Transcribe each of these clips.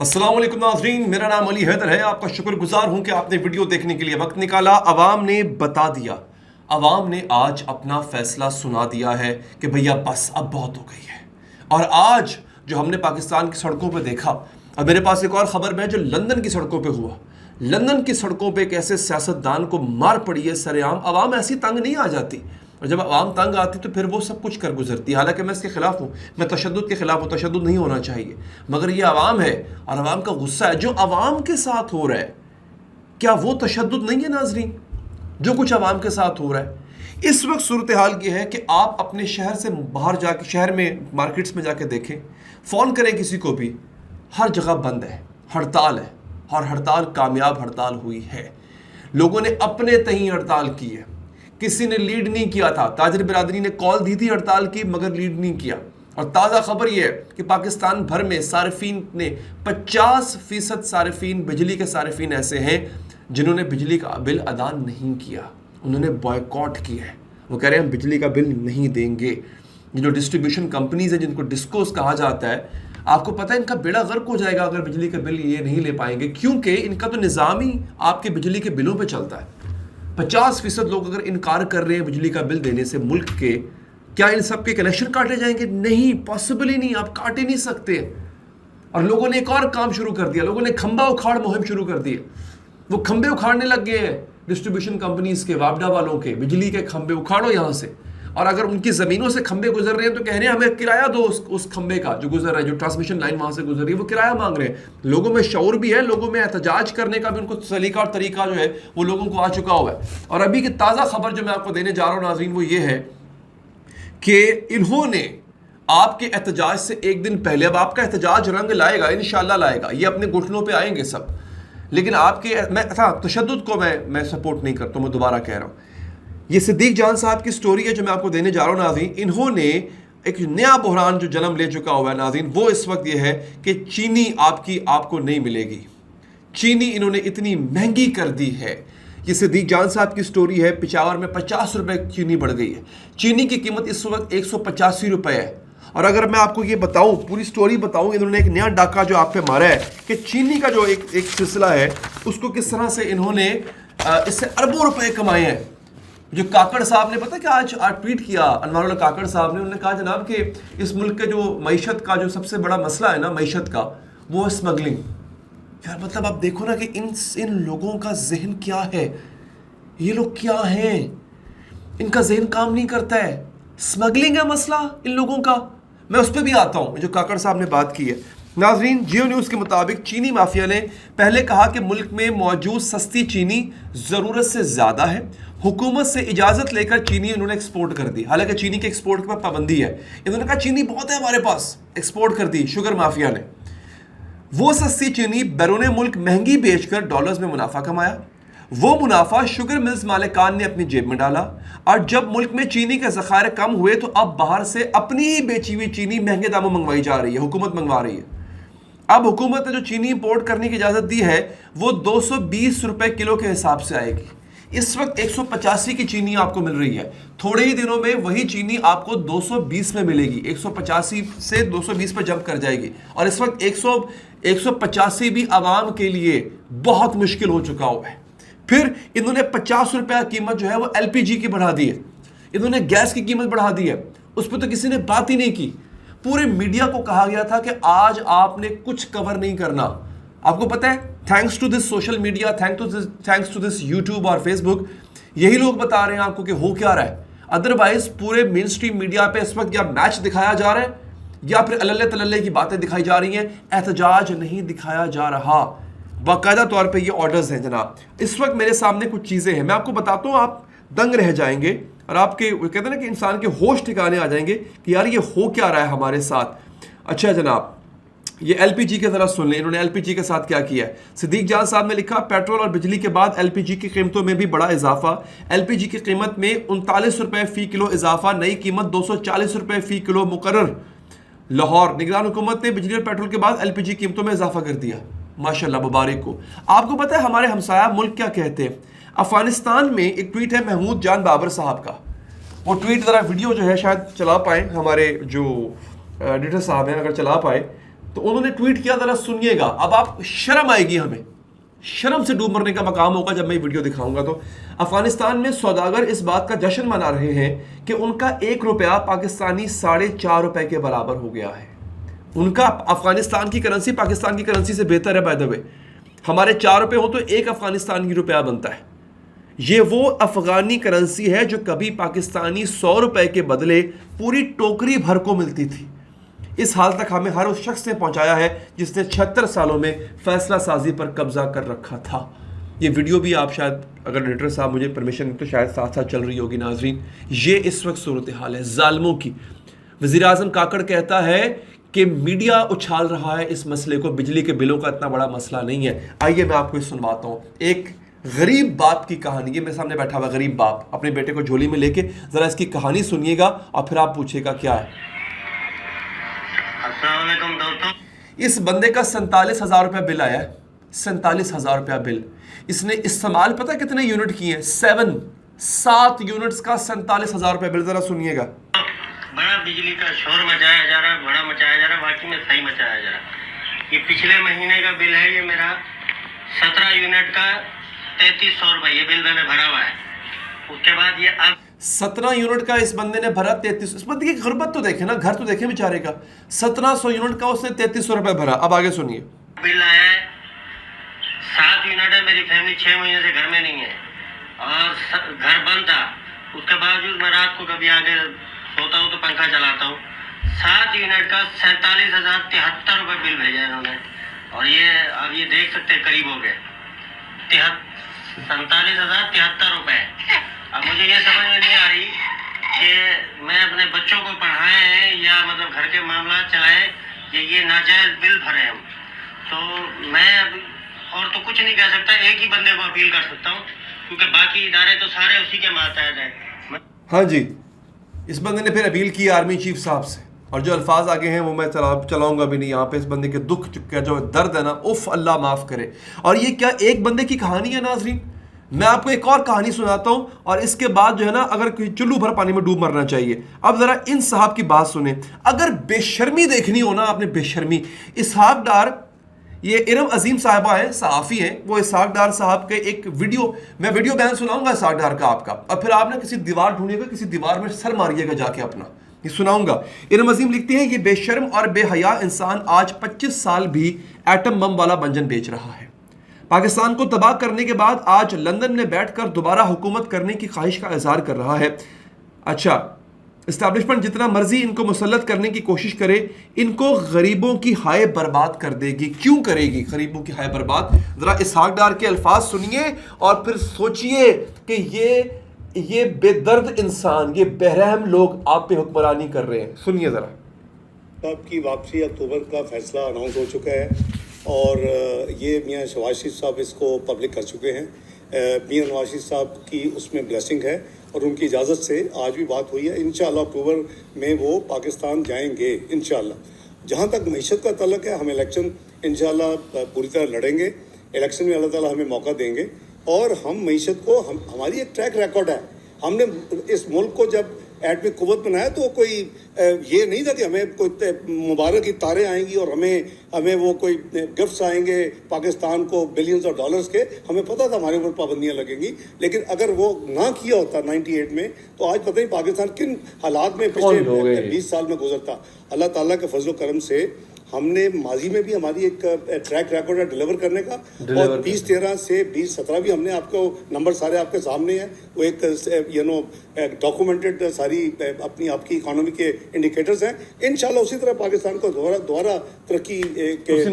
अस्सलाम वालेकुम नाज़रीन, मेरा नाम अली हैदर है। आपका शुक्रगुजार हूं कि आपने वीडियो देखने के लिए वक्त निकाला। अवाम ने बता दिया, अवाम ने आज अपना फैसला सुना दिया है कि भैया बस अब बहुत हो गई है। और आज जो हमने पाकिस्तान की सड़कों पे देखा, अब मेरे पास एक और ख़बर है जो लंदन की सड़कों पे हुआ। लंदन की सड़कों पे कैसे सियासतदान को मार पड़ी है सरेआम। अवाम ऐसी तंग नहीं आ जाती, और जब आवाम तंग आती तो फिर वो सब कुछ कर गुजरती है। हालांकि मैं इसके खिलाफ हूँ, मैं तशद्दुद के खिलाफ हूँ, तशद्दुद नहीं होना चाहिए, मगर ये आवाम है और आवाम का गुस्सा है जो आवाम के साथ हो रहा है। क्या वो तशद्दुद नहीं है नाजरीन, जो कुछ आवाम के साथ हो रहा है? इस वक्त सूरत हाल ये है कि आप अपने शहर से बाहर जाके, शहर में मार्केट्स में जाके देखें, फ़ोन करें किसी को भी, हर जगह बंद है, हड़ताल है। और हड़ताल कामयाब हड़ताल हुई है। लोगों ने अपने तहीं हड़ताल की है, किसी ने लीड नहीं किया था। ताजिर बिरादरी ने कॉल दी थी हड़ताल की, मगर लीड नहीं किया। और ताज़ा खबर यह है कि पाकिस्तान भर में सारिफीन ने 50% सारिफीन, बिजली के सारिफीन ऐसे हैं जिन्होंने बिजली का बिल अदा नहीं किया। उन्होंने बॉयकॉट किया है। वो कह रहे हैं हम बिजली का बिल नहीं देंगे। ये जो डिस्ट्रीब्यूशन कंपनीज हैं, जिनको डिस्कोस कहा जाता है, आपको पता है इनका बेड़ा गर्क हो जाएगा अगर बिजली का बिल ये नहीं ले पाएंगे, क्योंकि इनका तो निज़ाम ही आपके बिजली के बिलों पे चलता है। 50% लोग अगर इनकार कर रहे हैं बिजली का बिल देने से मुल्क के, क्या इन सब के कनेक्शन काटे जाएंगे? नहीं, पॉसिबल ही नहीं, आप काटे नहीं सकते। और लोगों ने एक और काम शुरू कर दिया, लोगों ने खंबा उखाड़ मुहिम शुरू कर दी। वो खंबे उखाड़ने लग गए हैं डिस्ट्रीब्यूशन कंपनीज के, वापडा वालों के, बिजली के खंबे उखाड़ो यहाँ से। और अगर उनकी ज़मीनों से खंबे गुजर रहे हैं तो कह रहे हैं हमें किराया दो उस खंबे का जो गुजर रहा है, जो ट्रांसमिशन लाइन वहाँ से गुजर रही है, वो किराया मांग रहे हैं। लोगों में शऊर भी है, लोगों में एहतजाज करने का भी उनको सलीका और तरीका जो है वो लोगों को आ चुका हुआ है। और अभी की ताज़ा खबर जो मैं आपको देने जा रहा हूँ नाज़रीन, वो ये है कि इन्होंने आपके एहतजाज से एक दिन पहले, अब आपका एहतजाज रंग लाएगा, इंशाल्लाह लाएगा, ये अपने घुटनों पर आएंगे सब, लेकिन आपके मैं तशद्दुद को मैं सपोर्ट नहीं करता हूँ। मैं दोबारा कह रहा हूँ, ये सिद्दीक जान साहब की स्टोरी है जो मैं आपको देने जा रहा हूँ नाज़रीन। इन्होंने एक नया बहरान जो जन्म ले चुका हुआ है नाज़रीन, वो इस वक्त ये है कि चीनी आपको नहीं मिलेगी। चीनी इन्होंने इतनी महंगी कर दी है। ये सिद्दीक जान साहब की स्टोरी है। पिशावर में 50 रुपये चीनी बढ़ गई है। चीनी की कीमत इस वक्त 185 रुपये है। और अगर मैं आपको ये बताऊं, पूरी स्टोरी बताऊं, इन्होंने एक नया डाका जो आप पे मारा है कि चीनी का जो एक सिलसिला है उसको किस तरह से इन्होंने इससे अरबों रुपए कमाए हैं। जो काकड़ साहब ने, पता क्या आज ट्वीट किया अनवारुल्लाह काकड़ साहब ने, उन्होंने कहा जनाब कि इस मुल्क के जो मईशत का जो सबसे बड़ा मसला है ना, मईशत का, वो है स्मगलिंग। यार मतलब आप देखो ना कि इन लोगों का जहन क्या है, ये लोग क्या हैं, इनका जहन काम नहीं करता है। स्मगलिंग है मसला इन लोगों का। मैं उस पर भी आता हूँ जो काकड़ साहब ने बात की है नाजरीन। जियो न्यूज़ के मुताबिक चीनी माफिया ने पहले कहा कि मुल्क में मौजूद सस्ती चीनी ज़रूरत से ज़्यादा है। हुकूमत से इजाज़त लेकर चीनी उन्होंने एक्सपोर्ट कर दी। हालांकि चीनी के एक्सपोर्ट पर पाबंदी है। इन्होंने कहा चीनी बहुत है हमारे पास, एक्सपोर्ट कर दी शुगर माफिया ने। वो सस्ती चीनी बैरून मुल्क महंगी बेचकर डॉलर्स में मुनाफा कमाया। वो मुनाफा शुगर मिल्स मालिकान ने अपनी जेब में डाला। और जब मुल्क में चीनी के ज़खायर कम हुए तो अब बाहर से अपनी ही बेची हुई चीनी महंगे दामों मंगवाई जा रही है, हुकूमत मंगवा रही है। अब हुकूमत ने जो चीनी इंपोर्ट करने की इजाज़त दी है वो 220 रुपये किलो के हिसाब से आएगी। इस वक्त 185 की चीनी आपको मिल रही है। थोड़े ही दिनों में वही चीनी आपको 220 में मिलेगी। 185 से 220 पर जंप कर जाएगी। और इस वक्त 185 भी आवाम के लिए बहुत मुश्किल हो चुका हुआ है। फिर इन्होंने 50 रुपये कीमत जो है वो LPG की बढ़ा दी है। इन्होंने गैस की कीमत बढ़ा दी है, उस पर तो किसी ने बात ही नहीं की। पूरे मीडिया को कहा गया था कि आज आपने कुछ कवर नहीं करना। आपको पता है, thanks to this social media, thanks to this YouTube और फेसबुक, यही लोग बता रहे हैं आपको कि हो क्या रहा है। अदरवाइज पूरे मेन स्ट्रीम मीडिया पे इस वक्त या मैच दिखाया जा रहा है या फिर अल्ले तल्ले की बातें दिखाई जा रही हैं, एहतजाज नहीं दिखाया जा रहा। बाकायदा तौर पे ये ऑर्डर्स हैं जनाब। इस वक्त मेरे सामने कुछ चीज़ें हैं, मैं आपको बताता हूँ, आप दंग रह जाएंगे और आपके कहते हैं ना कि इंसान के होश ठिकाने आ जाएंगे कि यार ये हो क्या रहा है हमारे साथ। अच्छा जनाब, ये LPG के ज़रा सुन लें, इन्होंने LPG के साथ क्या किया है। सिद्दीक जान साहब ने लिखा, पेट्रोल और बिजली के बाद LPG की कीमतों में भी बड़ा इजाफा। LPG की कीमत में 39 रुपये फ़ी किलो इजाफा, नई कीमत 240 रुपये फ़ी किलो मुकर्रर। लाहौर निगरान हुकूमत ने बिजली और पेट्रोल के बाद LPG कीमतों में इजाफा कर दिया। माशाल्लाह, मुबारक को। आपको पता है हमारे हमसाया मुल्क क्या कहते हैं? अफगानिस्तान में एक ट्वीट है महमूद जान बाबर साहब का। वो ट्वीट ज़रा वीडियो जो है शायद चला पाए हमारे जो एडिटर साहब हैं, अगर चला पाए तो उन्होंने ट्वीट किया, जरा सुनिएगा, अब आप शर्म आएगी, हमें शर्म से डूब मरने का मकाम होगा जब मैं ये वीडियो दिखाऊंगा। तो अफगानिस्तान में सौदागर इस बात का जश्न मना रहे हैं कि उनका 1 रुपया पाकिस्तानी 4.5 रुपए के बराबर हो गया है। उनका अफगानिस्तान की करेंसी पाकिस्तान की करेंसी से बेहतर है बाय द वे। हमारे 4 रुपए हो तो 1 अफगानिस्तानी रुपया बनता है। ये वो अफगानी करेंसी है जो कभी पाकिस्तानी 100 रुपए के बदले पूरी टोकरी भर को मिलती थी। इस हाल तक हमें हर उस शख्स ने पहुंचाया है जिसने 76 सालों में फैसला साजी पर कब्जा कर रखा था। ये वीडियो भी आप शायद, अगर एडिटर साहब मुझे परमिशन दें तो शायद साथ साथ चल रही होगी नाजरीन। ये इस वक्त सूरत हाल है जालिमों की। वज़ीर आज़म काकड़ कहता है कि मीडिया उछाल रहा है इस मसले को, बिजली के बिलों का इतना बड़ा मसला नहीं है। आइए मैं आपको सुनवाता हूँ एक गरीब बाप की कहानी। ये मेरे सामने बैठा हुआ गरीब बाप अपने बेटे को झोली में लेके, जरा इसकी कहानी सुनिएगा और फिर आप पूछिएगा क्या है। इस बंदे का 47,000 रुपया बिल आया है, 47,000 रुपया बिल। इसने इस्तेमाल पता कितने यूनिट किए हैं? 7 यूनिट्स का 47,000 रुपया बिल। जरा सुनिएगा। बड़ा बिजली का शोर मचाया जा रहा, बड़ा मचाया जा रहा, बाकी में सही मचाया जा रहा। ये पिछले महीने का बिल है, ये मेरा 17 यूनिट का 3300 रुपये ये बिल मैंने भरा हुआ है। उसके बाद ये अब 17 यूनिट का इस बंदे ने भरा 3300। इस बंदे की गुर्बत तो देखे ना, घर तो देखे बेचारे का। 1700 यूनिट का उसने 3300 रुपये भरा। अब आगे सुनिए। बिल आया है 7 यूनिट है, मेरी फैमिली 6 महीने से घर में नहीं है और घर बंद था। उसके बावजूद मैं रात को कभी आगे सोता हूँ तो पंखा चलाता हूँ। 7 यूनिट का 47,073 रुपये बिल भेजा इन्होंने। और ये अब ये देख सकते हैं करीब हो गए 47,073 रुपये। अब मुझे ये समझ में नहीं आ रही कि मैं अपने बच्चों को पढ़ाए हैं या मतलब घर के मामला चलाए, ये नाजायज बिल भरे हम। तो मैं अब और तो कुछ नहीं कह सकता, एक ही बंदे को अपील कर सकता हूँ क्योंकि बाकी इदारे तो सारे उसी के मातहत हैं। हाँ जी, इस बंदे ने फिर अपील की आर्मी चीफ साहब से, और जो अल्फाज आगे हैं वो मैं चलाऊंगा भी नहीं यहाँ पे। इस बंदे के दुख का जो दर्द है ना, उफ अल्लाह माफ़ करे। और ये क्या एक बंदे की कहानी है नाजरीन? मैं आपको एक और कहानी सुनाता हूँ और इसके बाद जो है ना, अगर कोई चुल्लू भर पानी में डूब मरना चाहिए। अब जरा इन साहब की बात सुने। अगर बेशर्मी देखनी हो ना आपने, बेशर्मी, इसहाक डार, ये इरम अजीम साहिबा है, सहाफ़ी हैं, वो इसहाक डार साहब के एक वीडियो, मैं वीडियो बयान सुनाऊंगा इसहाक डार का आपका, और फिर आप ना किसी दीवार ढूंढिएगा, किसी दीवार में सर मारिएगा जाके अपना, ये सुनाऊंगा। इरम अजीम लिखती हैं, ये बेशर्म और बेहया इंसान आज 25 साल भी एटम बम वाला मंजन बेच रहा है। पाकिस्तान को तबाह करने के बाद आज लंदन में बैठकर दोबारा हुकूमत करने की ख्वाहिश का इजहार कर रहा है। अच्छा, इस्टेब्लिशमेंट जितना मर्जी इनको मुसल्लत करने की कोशिश करे, इनको गरीबों की हाय बर्बाद कर देगी। क्यों करेगी गरीबों की हाय बर्बाद? जरा इसहाक डार के अल्फाज सुनिए और फिर सोचिए कि ये बेदर्द इंसान, ये बेरहम लोग आप पे हुक्मरानी कर रहे हैं। सुनिए जरा। आपकी वापसी अक्टूबर का फैसला अनाउंस हो चुका है और ये मियाँ शहबाज शरीफ साहब इसको पब्लिक कर चुके हैं। मियाँ नवाज शरीफ साहब की उसमें ब्लेसिंग है और उनकी इजाज़त से आज भी बात हुई है। इंशाअल्लाह अक्टूबर में वो पाकिस्तान जाएंगे इंशाअल्लाह। जहाँ तक मईशत का तल्लक है, हम इलेक्शन इंशाअल्लाह पूरी तरह लड़ेंगे। इलेक्शन में अल्लाह ताला हमें मौका देंगे और हम मईशत को, हमारी एक ट्रैक रिकॉर्ड है। हमने इस मुल्क को जब एटमी कुव्वत बनाया तो कोई ये नहीं था कि हमें कोई मुबारक की तारें आएंगी और हमें वो कोई गिफ्ट्स आएंगे पाकिस्तान को बिलियंस ऑफ डॉलर्स के। हमें पता था हमारे ऊपर पाबंदियां लगेंगी, लेकिन अगर वो ना किया होता 98 में तो आज पता नहीं पाकिस्तान किन हालात में पिछले 20 साल में गुजरता। अल्लाह ताला के फजल करम से हमने माजी में भी हमारी एक ट्रैक रिकॉर्ड है डिलीवर करने का, और 2013 से 2017 भी हमने आपको नंबर सारे आपके सामने हैं। वो एक डॉक्यूमेंटेड सारी अपनी आपकी इकोनॉमी के इंडिकेटर्स हैं। इंशाल्लाह उसी तरह पाकिस्तान को दोबारा तरक्की के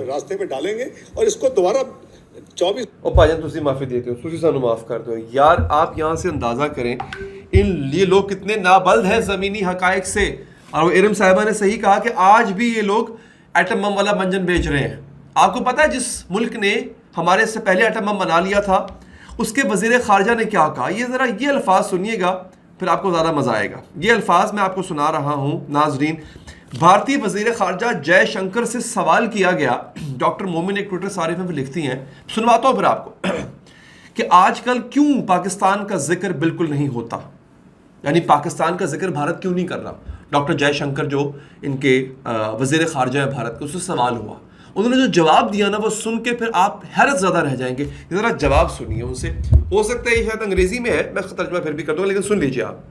रास्ते पे डालेंगे और इसको दोबारा 24 भाईजान तुसी माफी देते हो, तुसी सानू माफ कर दो यार। आप यहाँ से अंदाजा करें ये लोग कितने नाबल्द हैं ज़मीनी हकायक से। और वो इरम साहिबा ने सही कहा कि आज भी ये लोग एटम बम वाला मंजन बेच रहे हैं। आपको पता है जिस मुल्क ने हमारे से पहले एटम बम बना लिया था उसके वजीर खारजा ने क्या कहा? ये ज़रा ये अल्फाज सुनिएगा, फिर आपको ज़्यादा मज़ा आएगा। ये अल्फाज मैं आपको सुना रहा हूँ नाजरीन। भारतीय वजीर खारजा जयशंकर से सवाल किया गया। डॉक्टर मोमिन एक ट्विटर सारिफ में लिखती हैं, सुनवाता हूँ फिर आपको कि आजकल क्यों पाकिस्तान का जिक्र बिल्कुल नहीं होता। यानी पाकिस्तान का जिक्र भारत क्यों नहीं कर रहा? डॉक्टर जयशंकर जो इनके वज़ीर ख़ारजा है भारत के, उससे सवाल हुआ, उन्होंने जो जवाब दिया ना वो सुन के फिर आप हैरत ज़्यादा रह जाएंगे। ज़रा जवाब सुनिए उनसे, हो सकता है ये शायद अंग्रेज़ी में है, मैं तर्जुमा फिर भी कर दूँगा, लेकिन सुन लीजिए आप।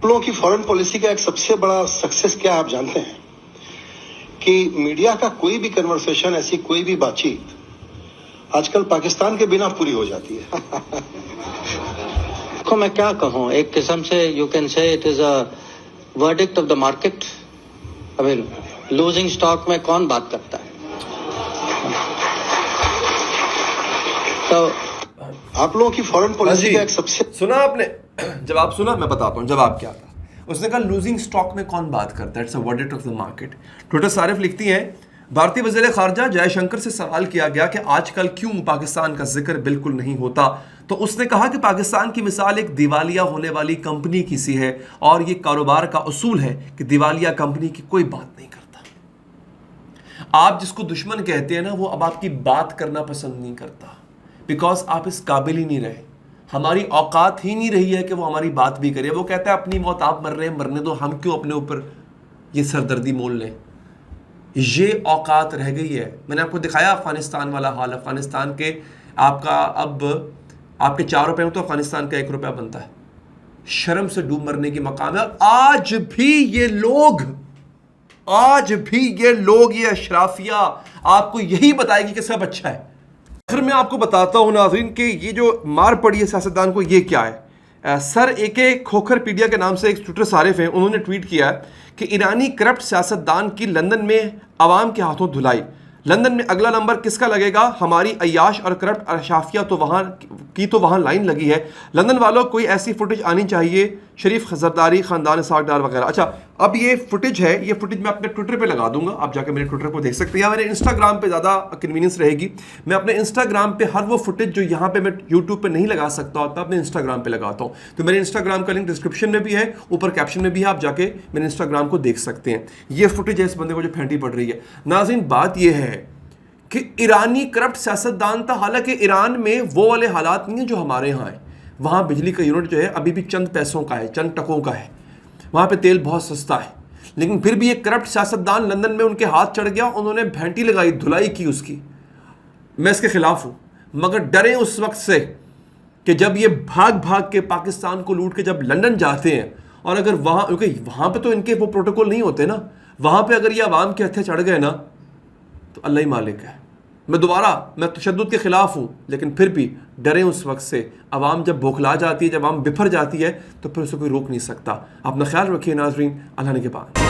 लोगों की फॉरेन पॉलिसी का एक सबसे बड़ा सक्सेस क्या आप जानते हैं कि मीडिया का कोई भी कन्वर्सेशन, ऐसी कोई भी बातचीत आजकल पाकिस्तान के बिना पूरी हो जाती है। को मैं क्या कहूँ, एक किस्म से you can say it is a verdict of the market. I mean losing stock में कौन बात करता है? तो आप लोगों की फॉरेन पॉलिसी का एक सबसे सुना आपने जवाब सुना? मैं बताता हूँ जवाब क्या था। उसने कहा लूजिंग स्टॉक में कौन बात करता है, it's a verdict of the market. Twitter सारिफ लिखती हैं, भारतीय वज़ीर ख़ारजा जयशंकर से सवाल किया गया कि आजकल क्यों पाकिस्तान का जिक्र बिल्कुल नहीं होता, तो उसने कहा कि पाकिस्तान की मिसाल एक दिवालिया होने वाली कंपनी की सी है और ये कारोबार का उसूल है कि दिवालिया कंपनी की कोई बात नहीं करता। आप जिसको दुश्मन कहते हैं ना, वो अब आपकी बात करना पसंद नहीं करता, बिकॉज आप इस काबिल ही नहीं रहे। हमारी औकात ही नहीं रही है कि वो हमारी बात भी करे। वो कहता है अपनी मौत आप मर रहे हैं, मरने दो, हम क्यों अपने ऊपर ये सरदर्दी मोल लें। ये औकात रह गई है। मैंने आपको दिखाया अफगानिस्तान वाला हाल। अफगानिस्तान के आपका अब आपके 4 रुपए में तो अफगानिस्तान का 1 रुपया बनता है। शर्म से डूब मरने की मकाम है। आज भी ये लोग ये अशराफिया आपको यही बताएगी कि सब अच्छा है। आखिर मैं आपको बताता हूँ नाज़रीन कि ये जो मार पड़ी है सियासतदान को, ये क्या है। सर AK खोखर पीडिया के नाम से एक ट्विटर सारिफ हैं, उन्होंने ट्वीट किया है कि ईरानी करप्ट सियासतदान की लंदन में आवाम के हाथों धुलाई। लंदन में अगला नंबर किसका लगेगा? हमारी अय्याश और करप्ट अशाफिया तो वहाँ लाइन लगी है। लंदन वालों कोई ऐसी फुटेज आनी चाहिए, शरीफ जरदारी, ख़ानदान सागदार वगैरह। अच्छा, अब ये फुटेज है, ये फुटेज मैं अपने ट्विटर पे लगा दूंगा, आप जाकर मेरे ट्विटर को देख सकते हैं, या मेरे इंस्टाग्राम पे ज़्यादा कन्वीनियंस रहेगी। मैं अपने इंस्टाग्राम पे हर वो फुटेज जो यहाँ पे मैं यूट्यूब पे नहीं लगा सकता होता, अपने इंस्टाग्राम पे लगाता हूँ। तो मेरे इंस्टाग्राम का लिंक डिस्क्रिप्शन में भी है, ऊपर कैप्शन में भी है, आप जाके मेरे इंस्टाग्राम को देख सकते हैं। ये फुटेज है इस बंदे को जो फेंटी पड़ रही है। नाज़रीन, बात यह है कि ईरानी करप्ट सियासतदान था। हालांकि ईरान में वो वाले हालात नहीं है जो हमारे यहाँ है। वहाँ बिजली का यूनिट जो है अभी भी चंद पैसों का है, चंद टकों का है। वहाँ पे तेल बहुत सस्ता है, लेकिन फिर भी एक करप्ट सियासतदान लंदन में उनके हाथ चढ़ गया, उन्होंने भेंटी लगाई, धुलाई की उसकी। मैं इसके खिलाफ हूँ, मगर डरें उस वक्त से कि जब ये भाग भाग के पाकिस्तान को लूट के जब लंदन जाते हैं, और अगर वहाँ, क्योंकि वहाँ पर तो इनके वो प्रोटोकॉल नहीं होते ना, वहाँ पर अगर ये आवाम के हथे चढ़ गए ना तो अल्लाह ही मालिक है। मैं तशद्दुद के ख़िलाफ़ हूँ, लेकिन फिर भी डरें उस वक्त से। अवाम जब बौखला जाती है, जब अवाम बिफर जाती है, तो फिर उसे कोई रोक नहीं सकता। अपना ख्याल रखिए नाज़रीन, अल्लाह ने के बाद।